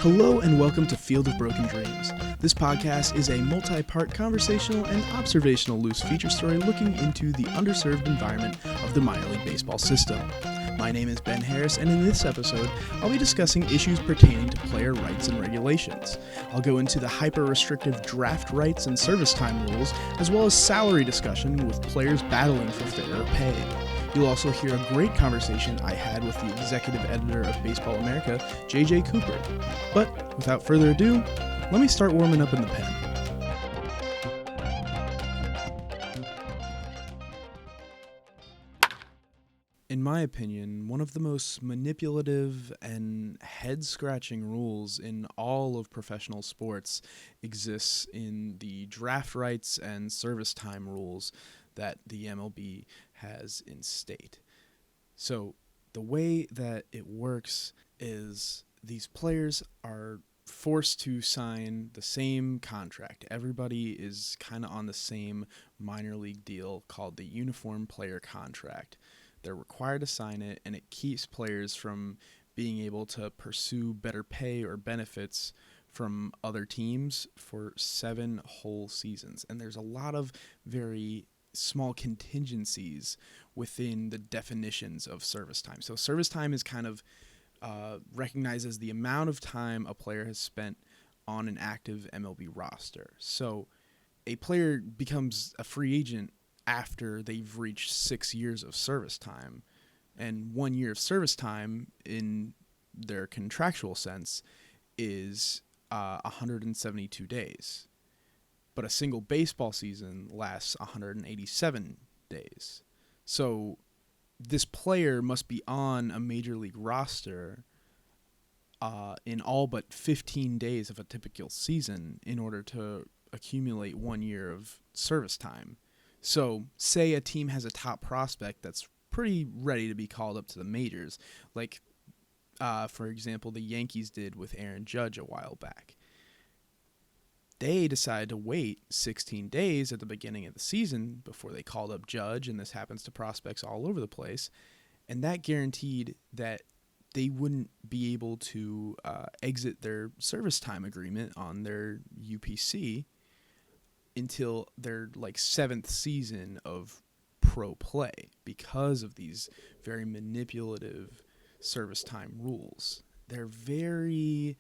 Hello and welcome to Field of Broken Dreams. This podcast is a multi-part conversational and observational loose feature story looking into the underserved environment of the minor league baseball system. My name is Ben Harris, and in this episode, I'll be discussing issues pertaining to player rights and regulations. I'll go into the hyper-restrictive draft rights and service time rules, as well as salary discussion with players battling for fairer pay. You'll also hear a great conversation I had with the executive editor of Baseball America, JJ Cooper. But without further ado, let me start warming up in the pen. In my opinion, one of the most manipulative and head-scratching rules in all of professional sports exists in the draft rights and service time rules that the MLB has in state. So the way that it works is these players are forced to sign the same contract. Everybody is kind of on the same minor league deal called the Uniform Player Contract. They're required to sign it, and it keeps players from being able to pursue better pay or benefits from other teams for 7 whole seasons. And there's a lot of very small contingencies within the definitions of service time. So service time is kind of recognizes the amount of time a player has spent on an active MLB roster. So a player becomes a free agent after they've reached 6 years of service time, and 1 year of service time in their contractual sense is 172 days. But a single baseball season lasts 187 days. So this player must be on a major league roster in all but 15 days of a typical season in order to accumulate 1 year of service time. So say a team has a top prospect that's pretty ready to be called up to the majors, like, for example, the Yankees did with Aaron Judge a while back. They decided to wait 16 days at the beginning of the season before they called up Judge, and this happens to prospects all over the place, and that guaranteed that they wouldn't be able to exit their service time agreement on their UPC until their 7th season of pro play because of these very manipulative service time rules. They're very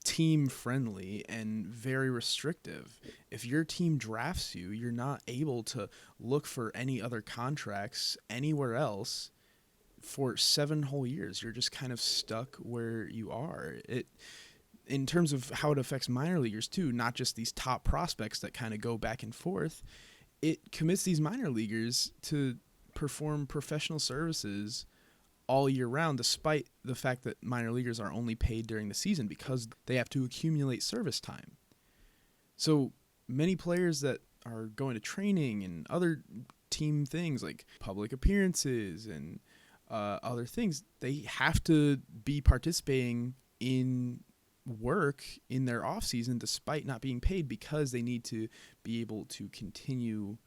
team friendly and very restrictive. If your team drafts you, you're not able to look for any other contracts anywhere else for 7 whole years. You're just kind of stuck where you are. In terms of how it affects minor leaguers too, not just these top prospects that kind of go back and forth, it commits these minor leaguers to perform professional services all year round, despite the fact that minor leaguers are only paid during the season because they have to accumulate service time. So many players that are going to training and other team things like public appearances and other things, they have to be participating in work in their off season despite not being paid because they need to be able to continue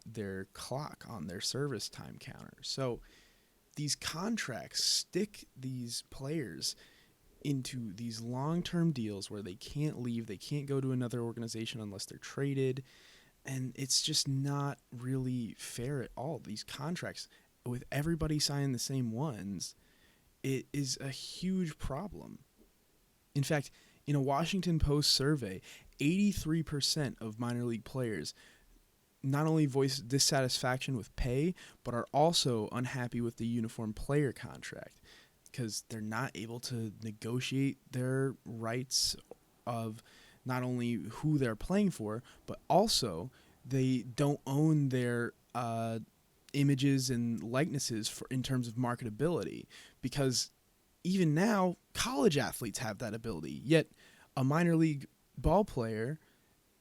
their clock on their service time counter. So these contracts stick these players into these long-term deals where they can't leave, they can't go to another organization unless they're traded, and it's just not really fair at all. These contracts, with everybody signing the same ones, it is a huge problem. In fact, in a Washington Post survey, 83% of minor league players not only voice dissatisfaction with pay, but are also unhappy with the Uniform Player Contract because they're not able to negotiate their rights of not only who they're playing for, but also they don't own their images and likenesses in terms of marketability, because even now college athletes have that ability, yet a minor league ball player,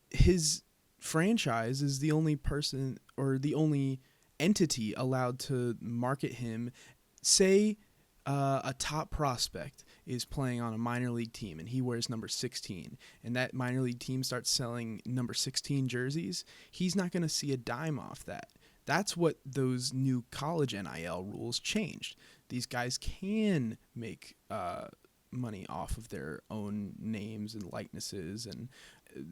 his franchise is the only person or the only entity allowed to market him. Say a top prospect is playing on a minor league team and he wears number 16, and that minor league team starts selling number 16 jerseys, he's not going to see a dime off that. That's what those new college NIL rules changed. These guys can make money off of their own names and likenesses and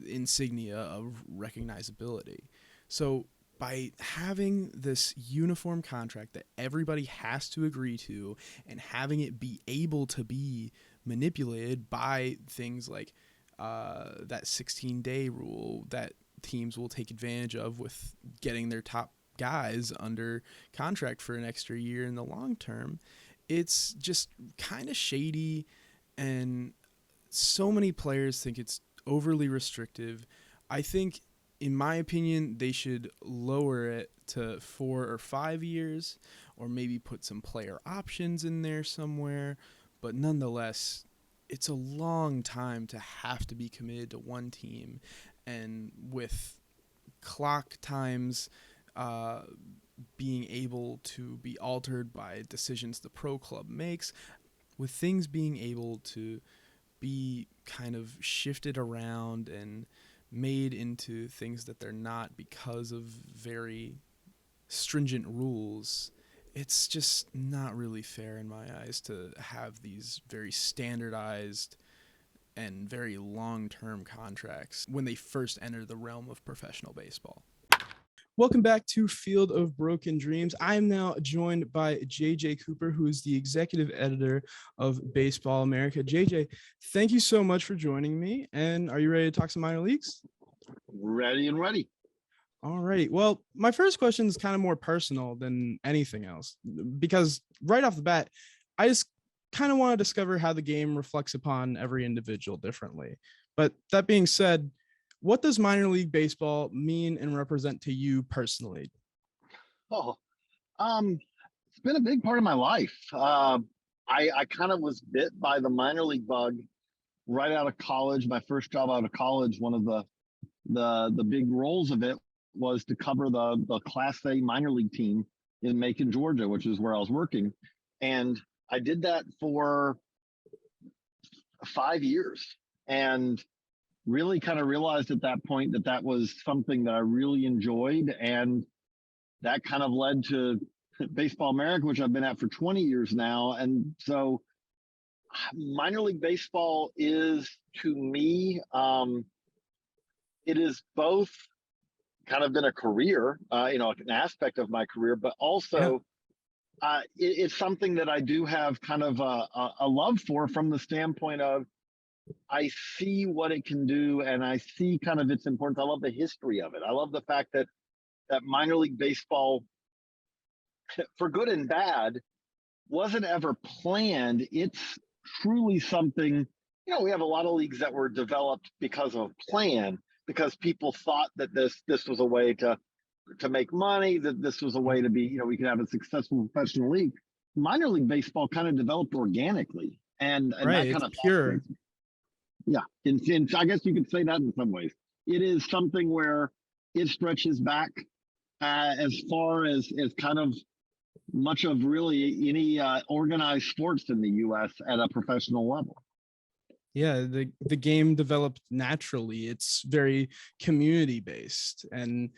insignia of recognizability. So by having this uniform contract that everybody has to agree to and having it be able to be manipulated by things like that 16-day rule that teams will take advantage of with getting their top guys under contract for an extra year in the long term, it's just kind of shady, and so many players think it's overly restrictive. I think, in my opinion, they should lower it to 4 or 5 years, or maybe put some player options in there somewhere. But nonetheless, it's a long time to have to be committed to one team, and with clock times being able to be altered by decisions the pro club makes, with things being able to be kind of shifted around and made into things that they're not because of very stringent rules, it's just not really fair in my eyes to have these very standardized and very long-term contracts when they first enter the realm of professional baseball. Welcome back to Field of Broken Dreams. I am now joined by JJ Cooper, who is the executive editor of Baseball America. JJ, thank you so much for joining me. And are you ready to talk some minor leagues? Ready and ready. All right. Well, my first question is kind of more personal than anything else, because right off the bat, I just kind of want to discover how the game reflects upon every individual differently. But that being said, what does minor league baseball mean and represent to you personally? Oh, it's been a big part of my life. I kind of was bit by the minor league bug right out of college. My first job out of college, one of the big roles of it was to cover the Class A minor league team in Macon, Georgia, which is where I was working, and I did that for 5 years, and really kind of realized at that point that that was something that I really enjoyed. And that kind of led to Baseball America, which I've been at for 20 years now. And so minor league baseball is, to me, it is both kind of been a career, an aspect of my career, but also it's something that I do have kind of a love for, from the standpoint of I see what it can do, and I see kind of its importance. I love the history of it. I love the fact that minor league baseball, for good and bad, wasn't ever planned. It's truly something, we have a lot of leagues that were developed because of a plan, because people thought that this was a way to make money, that this was a way to be, we could have a successful professional league. Minor league baseball kind of developed organically, and right, that kind of pure. Yeah, and I guess you could say that in some ways. It is something where it stretches back as far as kind of much of really any organized sports in the U.S. at a professional level. Yeah, the game developed naturally. It's very community based, and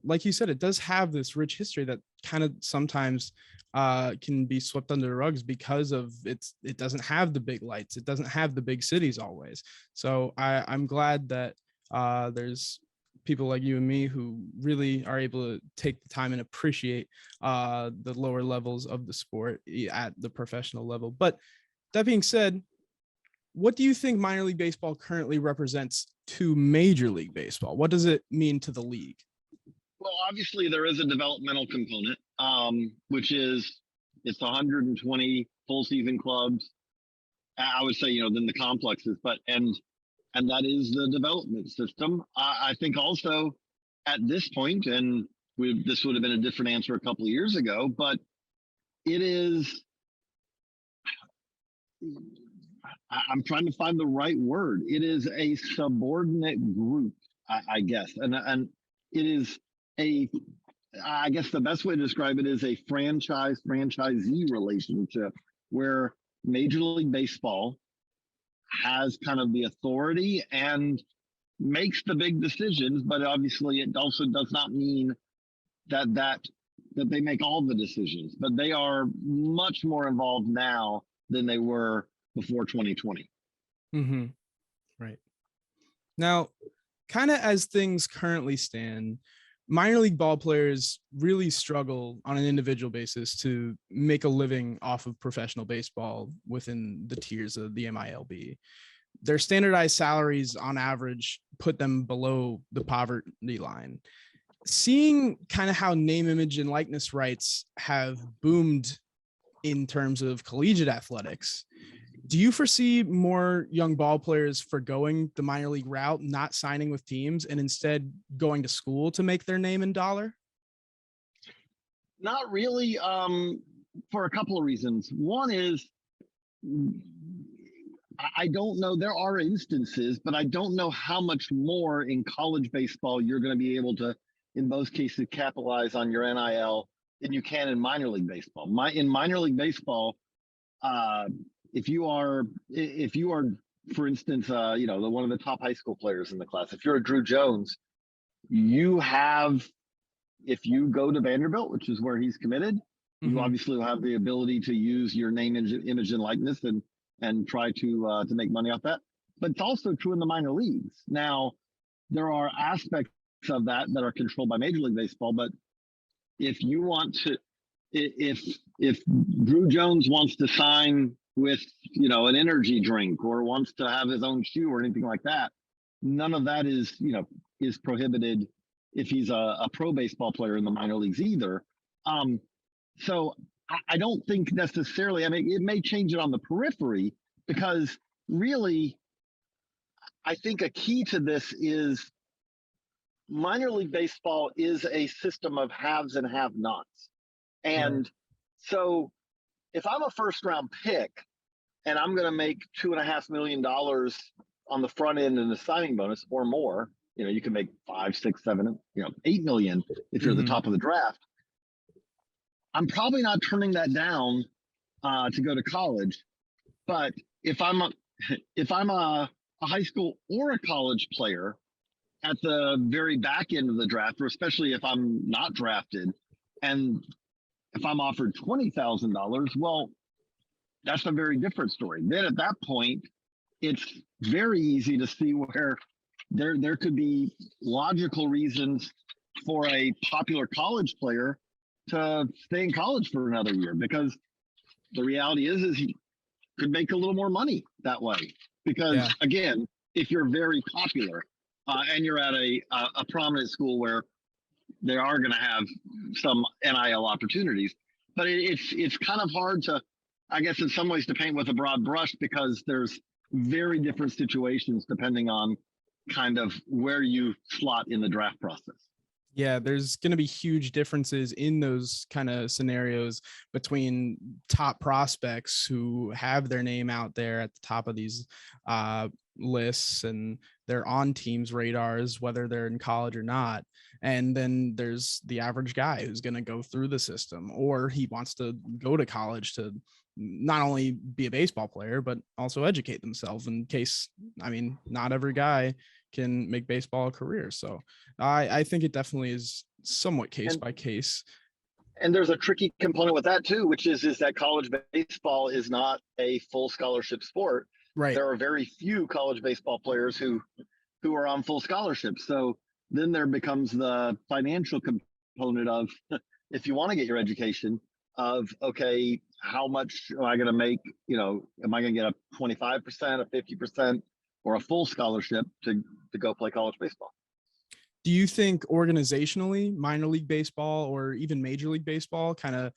like you said, it does have this rich history that kind of sometimes can be swept under the rugs because of it doesn't have the big lights, it doesn't have the big cities always. So I'm glad that there's people like you and me who really are able to take the time and appreciate the lower levels of the sport at the professional level. But that being said, what do you think minor league baseball currently represents to Major League Baseball? What does it mean to the league? Well, obviously there is a developmental component, which is it's 120 full season clubs. I would say, then the complexes, but and that is the development system. I think also at this point, and this would have been a different answer a couple of years ago, but it is. I'm trying to find the right word. It is a subordinate group, I guess, and it is I guess the best way to describe it is a franchise franchisee relationship where Major League Baseball has kind of the authority and makes the big decisions, but obviously it also does not mean that they make all the decisions, but they are much more involved now than they were before 2020. Mm-hmm. Right. Now, kind of as things currently stand, minor league ball players really struggle on an individual basis to make a living off of professional baseball within the tiers of the MILB. Their standardized salaries on average put them below the poverty line. Seeing kind of how name, image, and likeness rights have boomed in terms of collegiate athletics, do you foresee more young ball players forgoing the minor league route, not signing with teams, and instead going to school to make their name in dollar? Not really, for a couple of reasons. One is I don't know. There are instances, but I don't know how much more in college baseball you're going to be able to, in most cases, capitalize on your NIL than you can in minor league baseball. In minor league baseball, uh, if you are, for instance, one of the top high school players in the class, if you're a Drew Jones, you have, if you go to Vanderbilt, which is where he's committed, you Mm-hmm. obviously will have the ability to use your name, image, and likeness, and try to make money off that. But it's also true in the minor leagues. Now, there are aspects of that that are controlled by Major League Baseball, but if you want to, if Drew Jones wants to sign with an energy drink or wants to have his own shoe or anything like that, none of that is prohibited if he's a pro baseball player in the minor leagues either. So I don't think necessarily. I mean, it may change it on the periphery because really, I think a key to this is minor league baseball is a system of haves and have-nots. Right. And so if I'm a first round pick and I'm going to make $2.5 million on the front end in the signing bonus or more, you can make 5, 6, 7, 8 million if you're the Mm-hmm. top of the draft. I'm probably not turning that down to go to college. But if I'm a high school or a college player at the very back end of the draft, or especially if I'm not drafted, and if I'm offered $20,000, well, that's a very different story. Then at that point, it's very easy to see where there could be logical reasons for a popular college player to stay in college for another year, because the reality is he could make a little more money that way. Because Yeah. again, if you're very popular and you're at a prominent school where they are going to have some NIL opportunities, but it's kind of hard to, I guess, in some ways, to paint with a broad brush, because there's very different situations depending on kind of where you slot in the draft process. Yeah, there's going to be huge differences in those kind of scenarios between top prospects who have their name out there at the top of these lists and they're on teams' radars, whether they're in college or not. And then there's the average guy who's going to go through the system, or he wants to go to college to not only be a baseball player, but also educate themselves in case, I mean, not every guy can make baseball a career. So I think it definitely is somewhat case by case. And there's a tricky component with that too, which is that college baseball is not a full scholarship sport. Right. There are very few college baseball players who are on full scholarships. So then there becomes the financial component of, if you want to get your education, of, okay, how much am I going to make? Am I going to get a 25%, a 50%, or a full scholarship to go play college baseball? Do you think organizationally, minor league baseball or even major league baseball kind of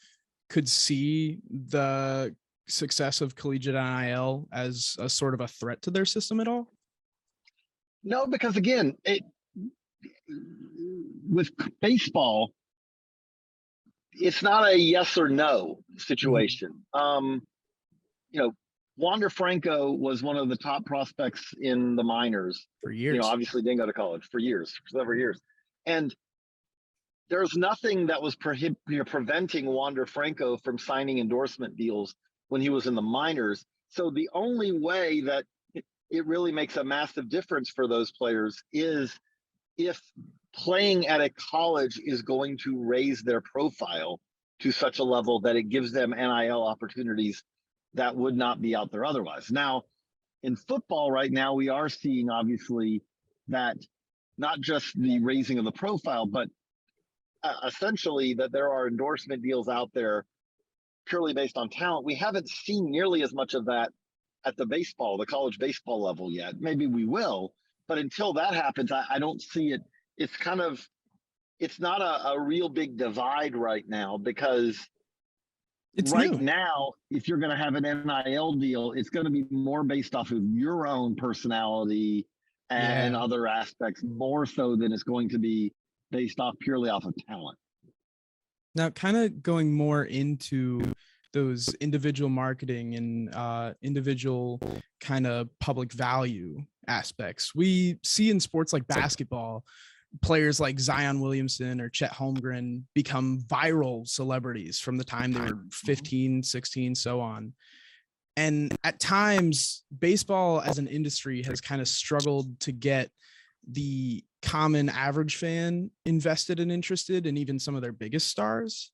could see the success of collegiate NIL as a sort of a threat to their system at all? No, because again, with baseball, it's not a yes or no situation. Wander Franco was one of the top prospects in the minors For years. obviously didn't go to college for years, for several years. And there's nothing that was preventing Wander Franco from signing endorsement deals when he was in the minors. So the only way that it really makes a massive difference for those players is if playing at a college is going to raise their profile to such a level that it gives them NIL opportunities that would not be out there otherwise. Now, in football right now, we are seeing obviously that not just the raising of the profile, but essentially that there are endorsement deals out there purely based on talent. We haven't seen nearly as much of that at the college baseball level yet. Maybe we will, but until that happens, I don't see it. It's kind of, it's not a real big divide right now, because It's right new. now, if you're going to have an NIL deal, it's going to be more based off of your own personality and Yeah. other aspects, more so than it's going to be based off purely off of talent. Now, kind of going more into those individual marketing and individual kind of public value aspects, we see in sports like basketball, players like Zion Williamson or Chet Holmgren become viral celebrities from the time they were 15, 16, so on. And at times, baseball as an industry has kind of struggled to get the common average fan invested and interested in even some of their biggest stars.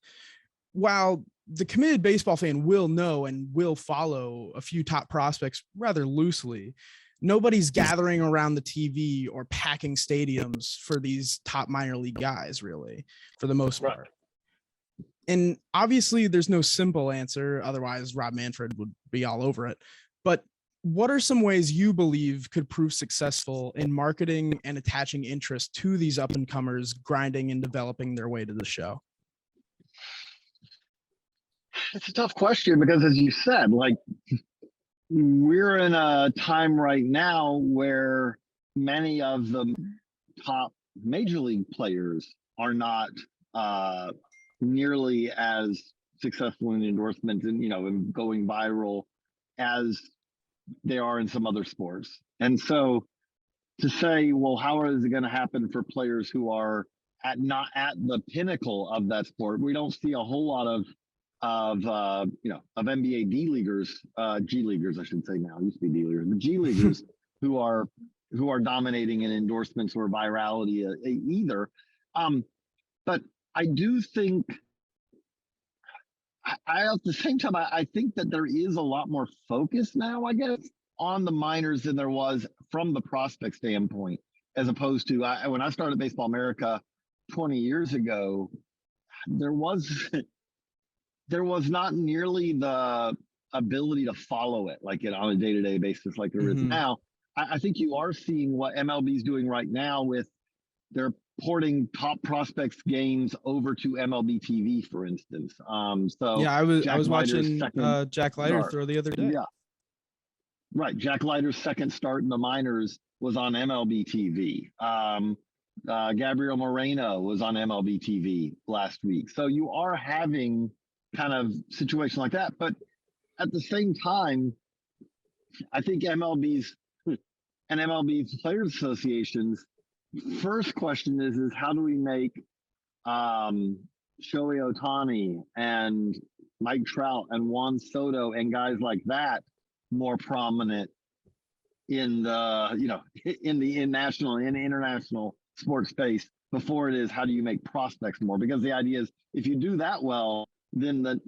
While the committed baseball fan will know and will follow a few top prospects rather loosely, nobody's gathering around the TV or packing stadiums for these top minor league guys, really, for the most part. And obviously, there's no simple answer. Otherwise, Rob Manfred would be all over it. But what are some ways you believe could prove successful in marketing and attaching interest to these up and comers grinding and developing their way to the show? It's a tough question because, as you said, like, we're in a time right now where many of the top major league players are not nearly as successful in endorsements and, and going viral as they are in some other sports. And so to say, well, how is it going to happen for players who are not at the pinnacle of that sport? We don't see a whole lot of NBA D leaguers, G leaguers, I should say now. It used to be D leaguers, but G leaguers who are dominating in endorsements or virality either. But I do think, at the same time, I think that there is a lot more focus now, I guess, on the minors than there was from the prospect standpoint, as opposed to when I started Baseball America 20 years ago, there was not nearly the ability to follow it like on a day-to-day basis like there is now. I think you are seeing what MLB is doing right now with their porting top prospects games over to MLB TV, for instance. So yeah, I was watching Jack Leiter throw the other day. Yeah, right. Jack Leiter's second start in the minors was on MLB TV. Gabriel Moreno was on MLB TV last week. So you are having kind of situation like that, but at the same time, I think MLB's and MLB Players Association's first question is how do we make Shohei Ohtani and Mike Trout and Juan Soto and guys like that more prominent in the in national and international sports space before it is how do you make prospects more? Because the idea is if you do that well, then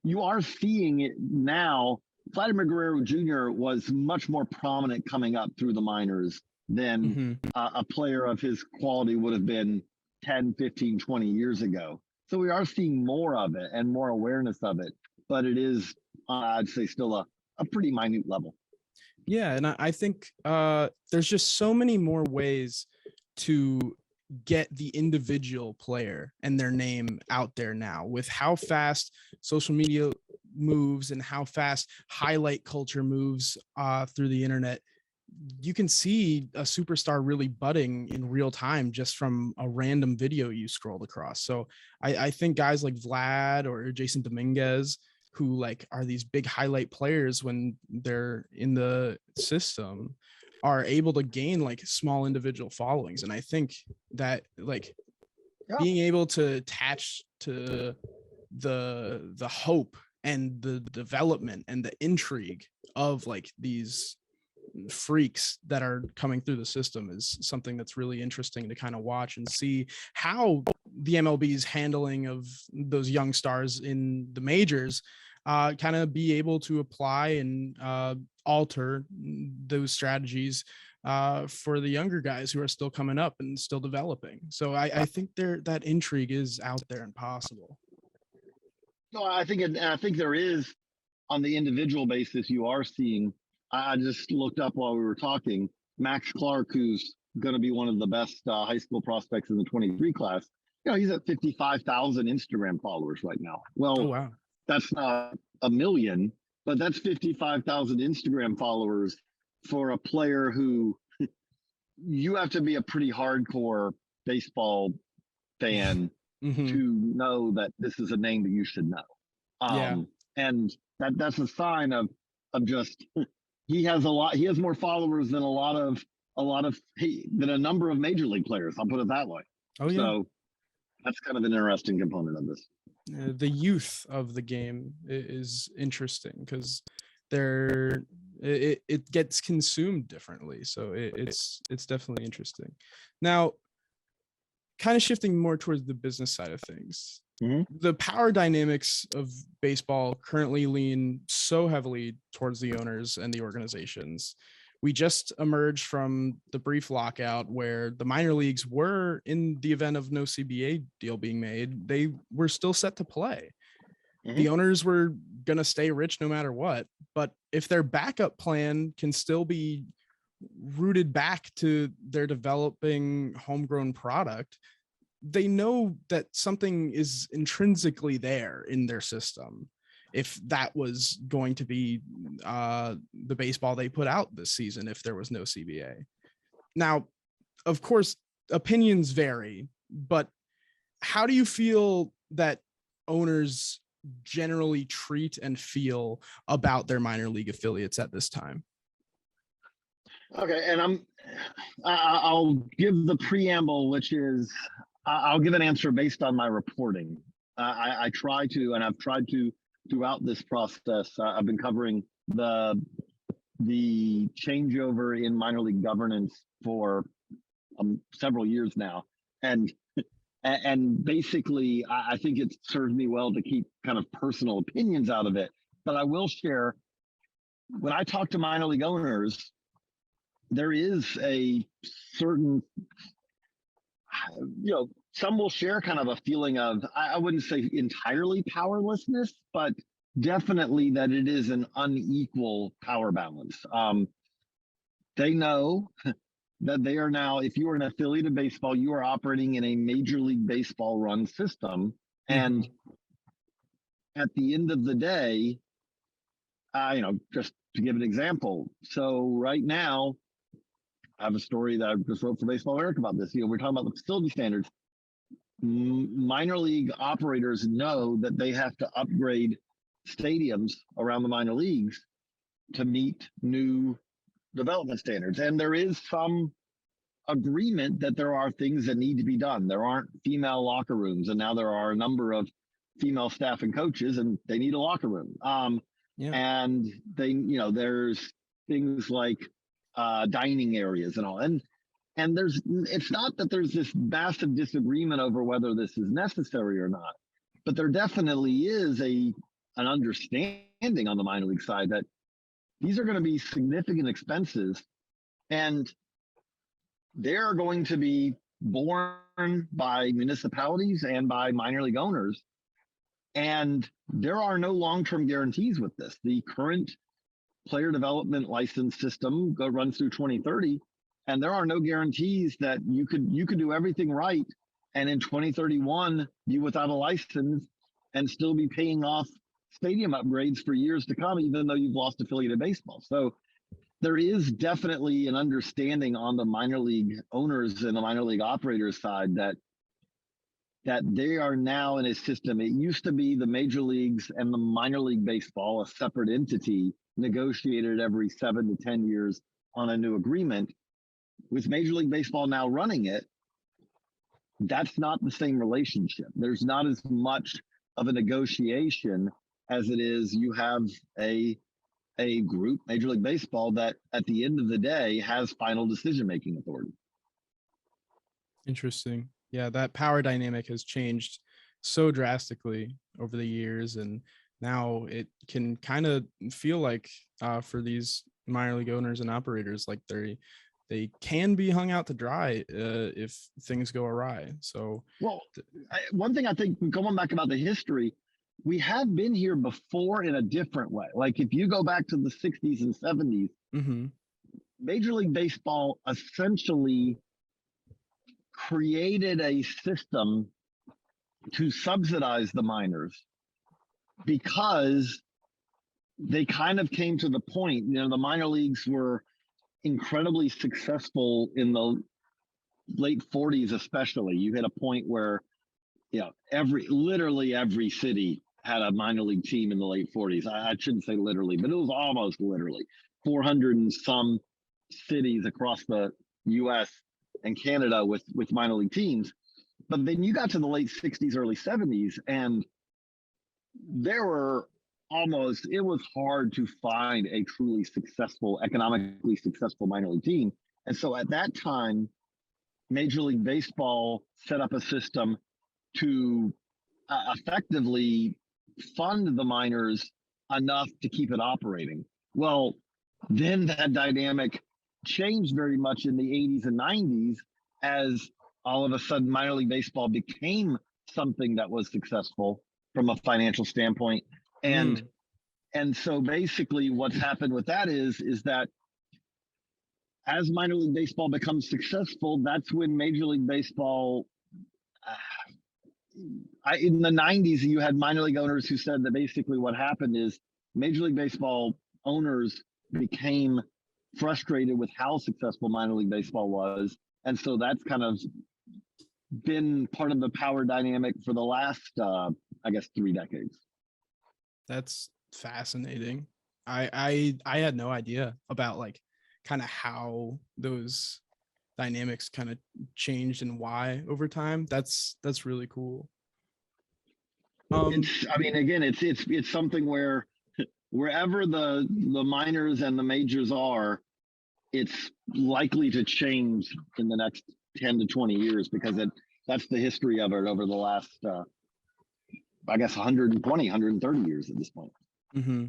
you are seeing it now. Vladimir Guerrero Jr. was much more prominent coming up through the minors than a player of his quality would have been 10, 15, 20 years ago. So we are seeing more of it and more awareness of it, but it is, I'd say, still a pretty minute level. Yeah, and I think there's just so many more ways to get the individual player and their name out there now with how fast social media moves and how fast highlight culture moves through the internet. You can see a superstar really budding in real time just from a random video you scrolled across. So I think guys like Vlad or Jason Dominguez, who like are these big highlight players when they're in the system, are able to gain like small individual followings. And I think that like being able to attach to the hope and the development and the intrigue of like these freaks that are coming through the system is something that's really interesting to kind of watch and see how the MLB's handling of those young stars in the majors kind of be able to apply and alter those strategies for the younger guys who are still coming up and still developing. So I think that intrigue is out there and possible. No, I think there is, on the individual basis, you are seeing. I just looked up while we were talking. Max Clark, who's going to be one of the best high school prospects in the 23 class. He's at 55,000 Instagram followers right now. Well, Oh wow. that's not a million, but that's 55,000 Instagram followers for a player who you have to be a pretty hardcore baseball fan Mm-hmm. to know that this is a name that you should know. Yeah. And that's a sign of just he has more followers than than a number of major league players. I'll put it that way. Oh yeah. So that's kind of an interesting component of this. The youth of the game is interesting because it gets consumed differently. So it's definitely interesting. Now, kind of shifting more towards the business side of things. Mm-hmm. The power dynamics of baseball currently lean so heavily towards the owners and the organizations. We just emerged from the brief lockout where the minor leagues were, in the event of no CBA deal being made, they were still set to play. Mm-hmm. The owners were going to stay rich no matter what. But if their backup plan can still be rooted back to their developing homegrown product, they know that something is intrinsically there in their system if that was going to be the baseball they put out this season if there was no CBA. Now, of course, opinions vary, but how do you feel that owners generally treat and feel about their minor league affiliates at this time? Okay, and I'll give the preamble, which is I'll give an answer based on my reporting. I try to, and I've tried to throughout this process. I've been covering the changeover in minor league governance for several years now, and basically, I think it serves me well to keep kind of personal opinions out of it. But I will share, when I talk to minor league owners, there is a certain, some will share kind of a feeling of, I wouldn't say entirely powerlessness, but definitely that it is an unequal power balance. They know that they are now, if you are an affiliate of baseball, you are operating in a Major League Baseball run system. And at the end of the day, just to give an example. So right now, I have a story that I just wrote for Baseball America about this. We're talking about the facility standards. Minor league operators know that they have to upgrade stadiums around the minor leagues to meet new development standards. And there is some agreement that there are things that need to be done. There aren't female locker rooms, and now there are a number of female staff and coaches, and they need a locker room. And they, there's things like dining areas and all. And it's not that there's this massive disagreement over whether this is necessary or not, but there definitely is an understanding on the minor league side that these are going to be significant expenses, and they're going to be borne by municipalities and by minor league owners. And there are no long-term guarantees with this. The current player development license system runs through 2030, and there are no guarantees that you could do everything right and in 2031 be without a license and still be paying off stadium upgrades for years to come, even though you've lost affiliated baseball. So there is definitely an understanding on the minor league owners and the minor league operators side that they are now in a system. It used to be the major leagues and the minor league baseball, a separate entity, negotiated every 7 to 10 years on a new agreement. With Major League Baseball now running it, that's not the same relationship. There's not as much of a negotiation as it is you have a group, Major League Baseball, that at the end of the day has final decision making authority. Interesting. Yeah, that power dynamic has changed so drastically over the years, and now it can kind of feel like for these minor league owners and operators, like they can be hung out to dry if things go awry. So, well, one thing I think, going back about the history, we have been here before in a different way. Like if you go back to the 60s and 70s, mm-hmm. Major League Baseball essentially created a system to subsidize the minors because they kind of came to the point, the minor leagues were incredibly successful in the late 40s, especially. You hit a point where, literally every city had a minor league team in the late 40s. I shouldn't say literally, but it was almost literally 400 and some cities across the US and Canada with minor league teams. But then you got to the late 60s, early 70s, and there were it was hard to find a truly successful, economically successful minor league team. And so at that time, Major League Baseball set up a system to effectively fund the minors enough to keep it operating. Well, then that dynamic changed very much in the 80s and 90s as all of a sudden minor league baseball became something that was successful from a financial standpoint. And so basically what's happened with that is that as minor league baseball becomes successful, that's when Major League Baseball, in the 90s, you had minor league owners who said that basically what happened is Major League Baseball owners became frustrated with how successful minor league baseball was. And so that's kind of been part of the power dynamic for the last, 3 decades. That's fascinating. I had no idea about like kind of how those dynamics kind of changed and why over time. That's really cool. It's something where wherever the minors and the majors are, it's likely to change in the next 10 to 20 years because that's the history of it over the last 120, 130 years at this point. Mm-hmm.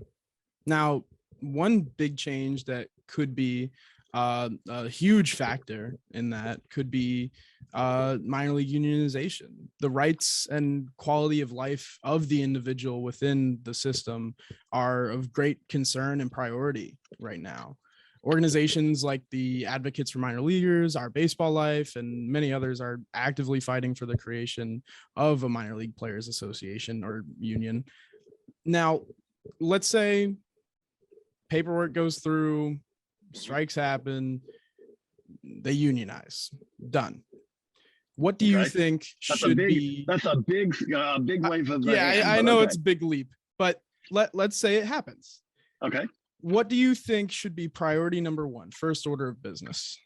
Now, one big change that could be a huge factor in that could be minor league unionization. The rights and quality of life of the individual within the system are of great concern and priority right now. Organizations like the Advocates for Minor Leaguers, Our Baseball Life, and many others are actively fighting for the creation of a minor league players association or union. Now, let's say paperwork goes through, strikes happen, they unionize. Done. What do you think should be? That's a big wave of the hand. I know it's a big leap, but let's say it happens. Okay. What do you think should be priority number one, first order of business?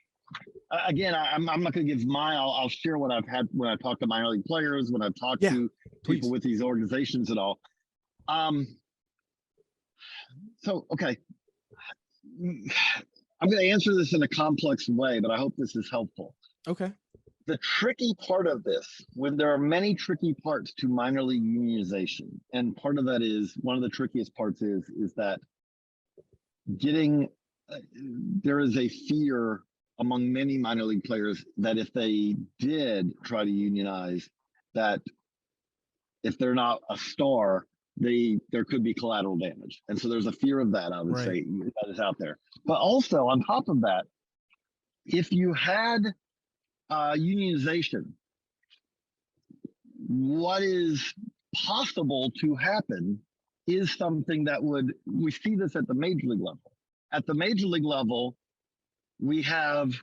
Again, I'm not going to give I'll share what I've had when I talk to minor league players, when I've talked to people with these organizations and all. So, okay. I'm going to answer this in a complex way, but I hope this is helpful. Okay. The tricky part of this, when there are many tricky parts to minor league unionization, and part of that is, one of the trickiest parts is that there is a fear among many minor league players that if they did try to unionize, that if they're not a star, there could be collateral damage. And so there's a fear of that, I would say, that is out there. But also on top of that, if you had unionization, what is possible to happen is something that we see this at the major league level. At the major league level, we have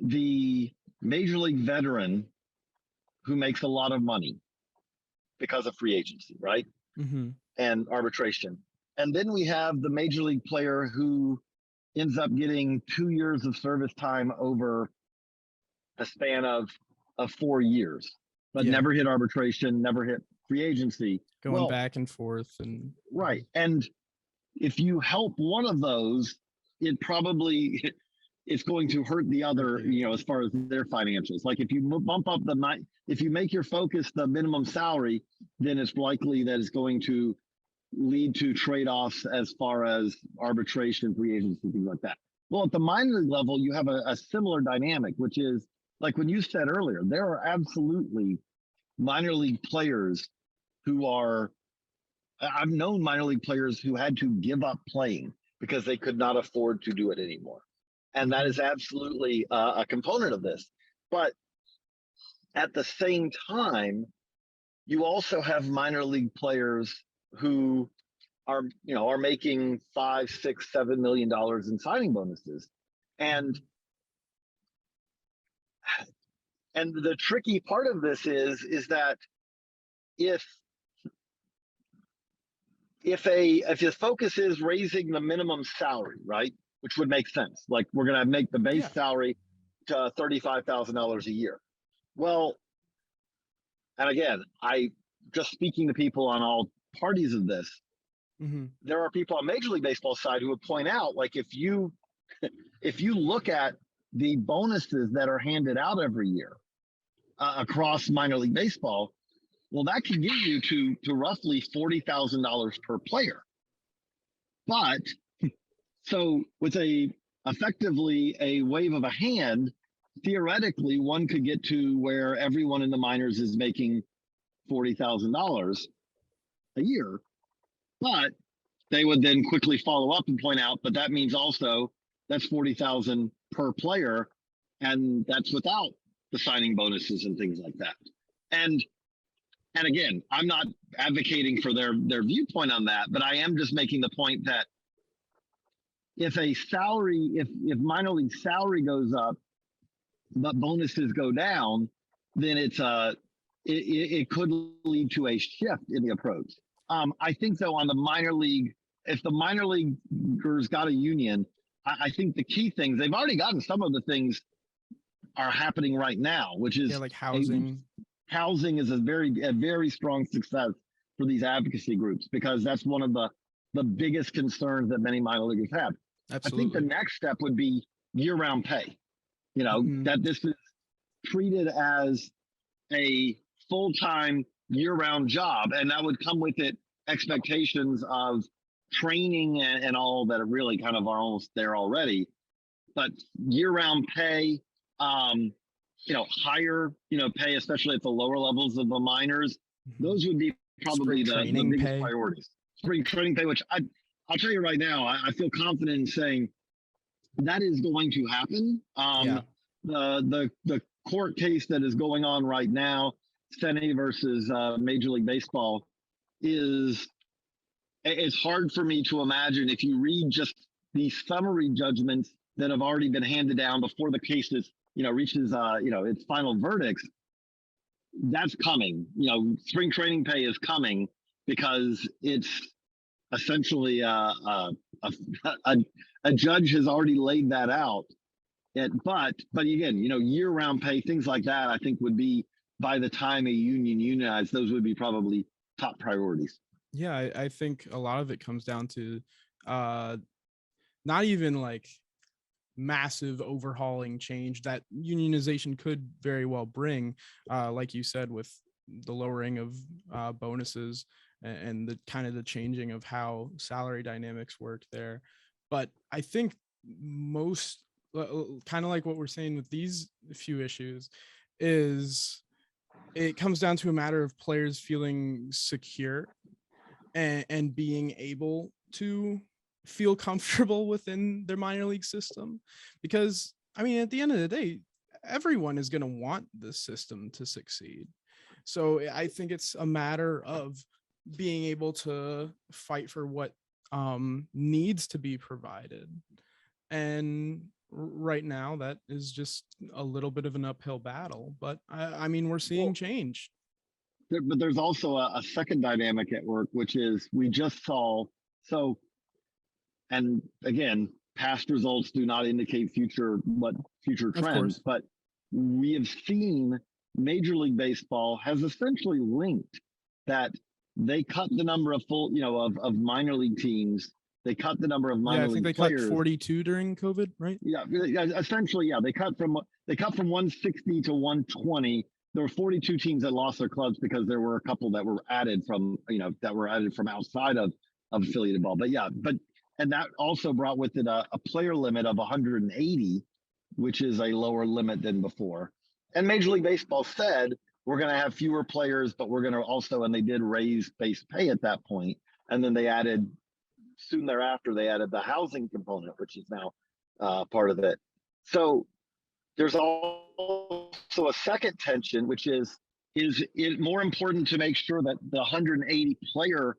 the major league veteran who makes a lot of money because of free agency, right? Mm-hmm. And arbitration. And then we have the major league player who ends up getting 2 years of service time over the span of of 4 years, but Yeah, never hit arbitration, never hit free agency. going Well, back and forth and right. And if you help one of those, it probably it's going to hurt the hurt other, the as far as their financials. Like if you bump up if you make your focus the minimum salary, then it's likely that it's going to lead to trade-offs as far as arbitration, free agency, things like that. Well, at the minor league level, you have a similar dynamic, which is like when you said earlier, there are absolutely minor league players who are, I've known minor league players who had to give up playing because they could not afford to do it anymore. And that hmm is absolutely a component of this. But at the same time, you also have minor league players who are making $5, $6, $7 million in signing bonuses. And and the tricky part of this is that if if the focus is raising the minimum salary, right, which would make sense, like we're going to make the base yeah. salary to $35,000 a year. Well, and again, I just speaking to people on all parties of this, hmm there are people on Major League Baseball side who would point out, like if you look at the bonuses that are handed out every year across minor league baseball, well, that can get you to roughly $40,000 per player. But so with a effectively a wave of a hand, theoretically, one could get to where everyone in the minors is making $40,000 a year. But they would then quickly follow up and point out, but that means also that's 40,000 per player, and that's without the signing bonuses and things like that. And and again, I'm not advocating for their viewpoint on that, but I am just making the point that if minor league salary goes up, but bonuses go down, then it could lead to a shift in the approach. I think though on the minor league, if the minor leaguers got a union, I think the key things they've already gotten some of the things are happening right now, which Yeah, is like a housing. housing is a very strong success for these advocacy groups because that's one of the biggest concerns that many minor leaguers have. I think the Absolutely. next step would be year-round pay. hmm That this is treated as a full-time year-round job, and that would come with it expectations of training and all that really kind of are almost there already. But year-round pay, higher, pay, especially at the lower levels of the minors, hmm those would be probably Spring the training biggest pay. priorities. Spring training pay, which I'll tell you right now, I feel confident in saying that is going to happen. Yeah. The court case that is going on right now, Senate versus Major League Baseball, is it's hard for me to imagine if you read just the summary judgments that have already been handed down before the case is reaches its final verdicts. That's coming. Spring training pay is coming because it's essentially a, a judge has already laid that out. But again, year round pay, things like that, I think would be by the time a union unionized, those would be probably top priorities. Yeah, I think a lot of it comes down to uh not even like massive overhauling change that unionization could very well bring, like you said, with the lowering of bonuses and the kind of the changing of how salary dynamics work there. But I think most kind of like what we're saying with these few issues is it comes down to a matter of players feeling secure and being able to feel comfortable within their minor league system. Because I mean, at the end of the day, everyone is going to want this system to succeed. So I think it's a matter of being able to fight for what needs to be provided. And right now, that is just a little bit of an uphill battle. But I mean, we're seeing Well, change. but there's also a second dynamic at work, which is we just saw. So, and again, past results do not indicate future Of trends, course. but we have seen Major League Baseball has essentially linked that they cut the number of of minor league teams. They cut the number of Yeah, minor I think league they cut players. 42 during COVID, right? Yeah, essentially, yeah. They cut from 160 to 120. There were 42 teams that lost their clubs because there were a couple that were added from outside of affiliated ball. But yeah, and that also brought with it a player limit of 180, which is a lower limit than before. And Major League Baseball said we're going to have fewer players, but we're going to also, and they did raise base pay at that point. And then they added soon thereafter, they added the housing component, which is now part of it. So there's also a second tension, which is it more important to make sure that the 180 player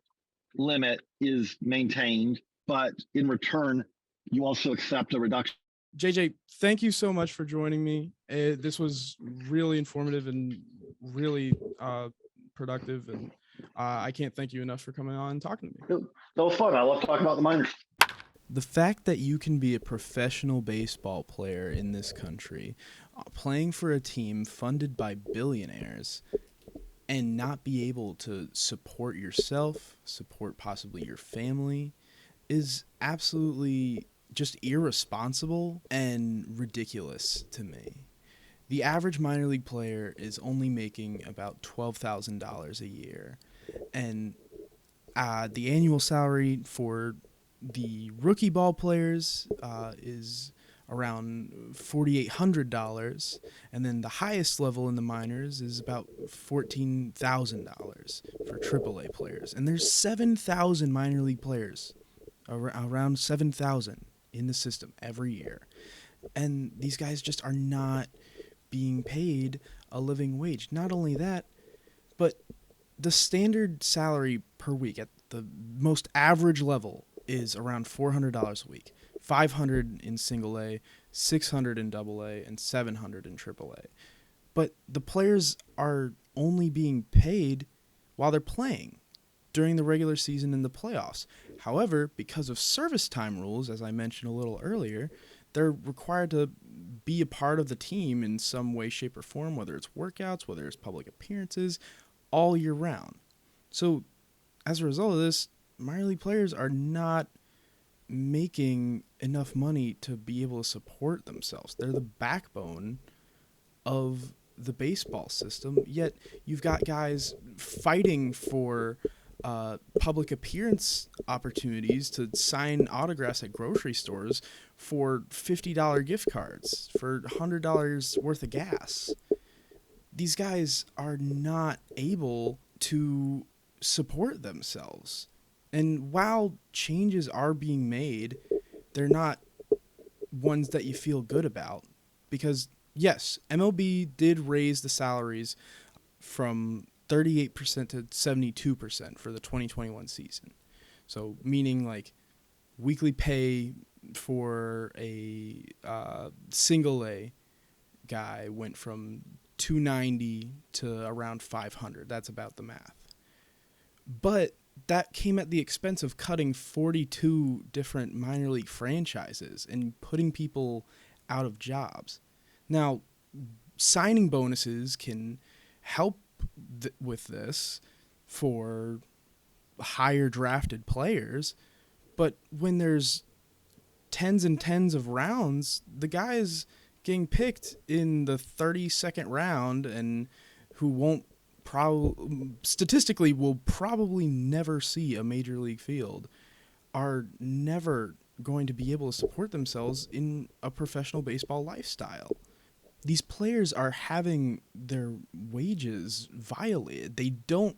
limit is maintained, but in return, you also accept a reduction. JJ, thank you so much for joining me. This was really informative and really productive, and I can't thank you enough for coming on and talking to me. That was fun. I love talking about the minors. The fact that you can be a professional baseball player in this country, playing for a team funded by billionaires, and not be able to support yourself, support possibly your family, is absolutely just irresponsible and ridiculous to me. The average minor league player is only making about $12,000 a year, and the annual salary for the rookie ball players is around $4,800, and then the highest level in the minors is about $14,000 for AAA players. And there's 7,000 minor league players, around 7,000 in the system every year, and these guys just are not being paid a living wage. Not only that, but the standard salary per week at the most average level is around $400 a week. 500 in single A, 600 in double A, and 700 in triple A. But the players are only being paid while they're playing during the regular season and the playoffs. However, because of service time rules, as I mentioned a little earlier, they're required to be a part of the team in some way, shape, or form, whether it's workouts, whether it's public appearances, all year round. So as a result of this, minor league players are not making enough money to be able to support themselves. They're the backbone of the baseball system, yet you've got guys fighting for public appearance opportunities to sign autographs at grocery stores for $50 gift cards, for $100 worth of gas. These guys are not able to support themselves. And while changes are being made, they're not ones that you feel good about. Because, yes, MLB did raise the salaries from 38% to 72% for the 2021 season. So, meaning like weekly pay for a single A guy went from 290 to around 500. That's about the math. But that came at the expense of cutting 42 different minor league franchises and putting people out of jobs. Now, signing bonuses can help with this for higher drafted players, but when there's tens and tens of rounds, the guys getting picked in the 32nd round and who won't statistically will probably never see a major league field are never going to be able to support themselves in a professional baseball lifestyle. These players are having their wages violated. They don't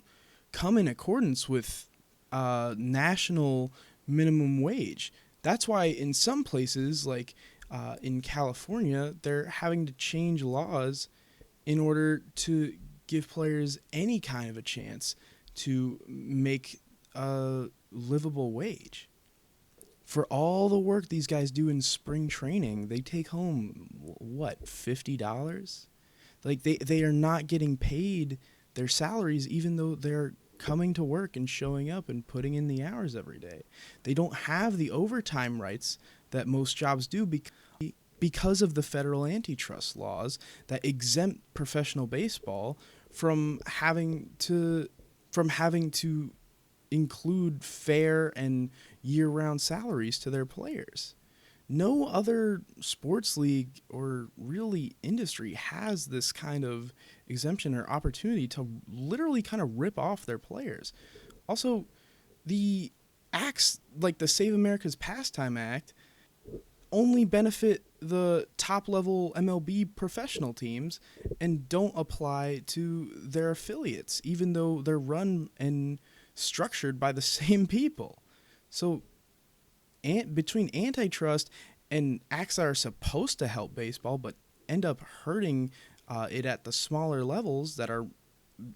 come in accordance with national minimum wage. That's why in some places, like in California, they're having to change laws in order to give players any kind of a chance to make a livable wage. For all the work these guys do in spring training, they take home, what, $50? Like, they are not getting paid their salaries even though they're coming to work and showing up and putting in the hours every day. They don't have the overtime rights that most jobs do because because of the federal antitrust laws that exempt professional baseball from having to include fair and year-round salaries to their players. No other sports league or really industry has this kind of exemption or opportunity to literally kind of rip off their players. Also, the acts like the Save America's Pastime Act only benefit the top level MLB professional teams and don't apply to their affiliates, even though they're run and structured by the same people. So, between antitrust and acts that are supposed to help baseball but end up hurting it at the smaller levels that are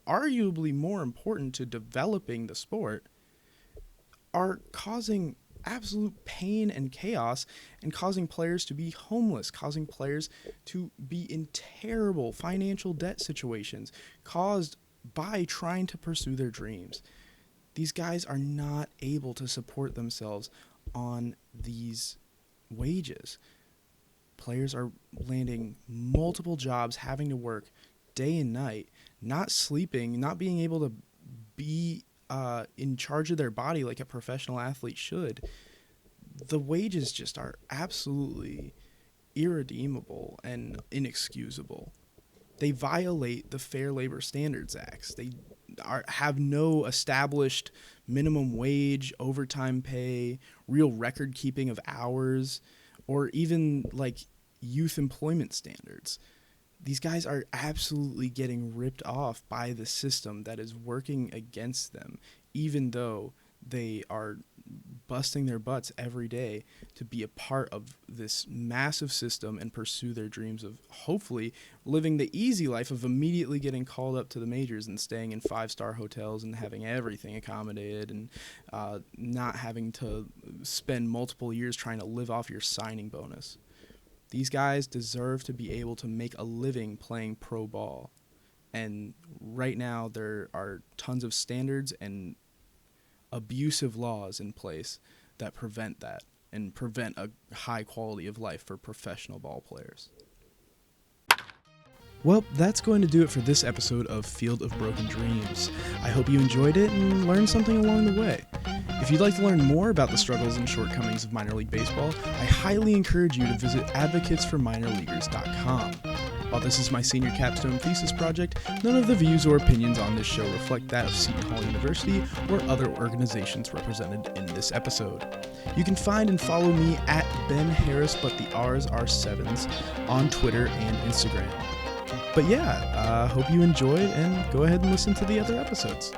arguably more important to developing the sport, are causing absolute pain and chaos and causing players to be homeless, causing players to be in terrible financial debt situations caused by trying to pursue their dreams. These guys are not able to support themselves on these wages. Players are landing multiple jobs, having to work day and night, not sleeping, not being able to be in charge of their body like a professional athlete should. The wages just are absolutely irredeemable and inexcusable. They violate the Fair Labor Standards Acts. They have no established minimum wage, overtime pay, real record keeping of hours, or even like youth employment standards. These guys are absolutely getting ripped off by the system that is working against them, even though they are busting their butts every day to be a part of this massive system and pursue their dreams of hopefully living the easy life of immediately getting called up to the majors and staying in 5-star hotels and having everything accommodated and not having to spend multiple years trying to live off your signing bonus. These guys deserve to be able to make a living playing pro ball. And right now there are tons of standards and abusive laws in place that prevent that and prevent a high quality of life for professional ball players. Well, that's going to do it for this episode of Field of Broken Dreams. I hope you enjoyed it and learned something along the way. If you'd like to learn more about the struggles and shortcomings of minor league baseball, I highly encourage you to visit advocatesforminorleaguers.com. While this is my senior capstone thesis project, none of the views or opinions on this show reflect that of Seton Hall University or other organizations represented in this episode. You can find and follow me at Ben Harris, but the R's are sevens, on Twitter and Instagram. But yeah, hope you enjoyed, and go ahead and listen to the other episodes.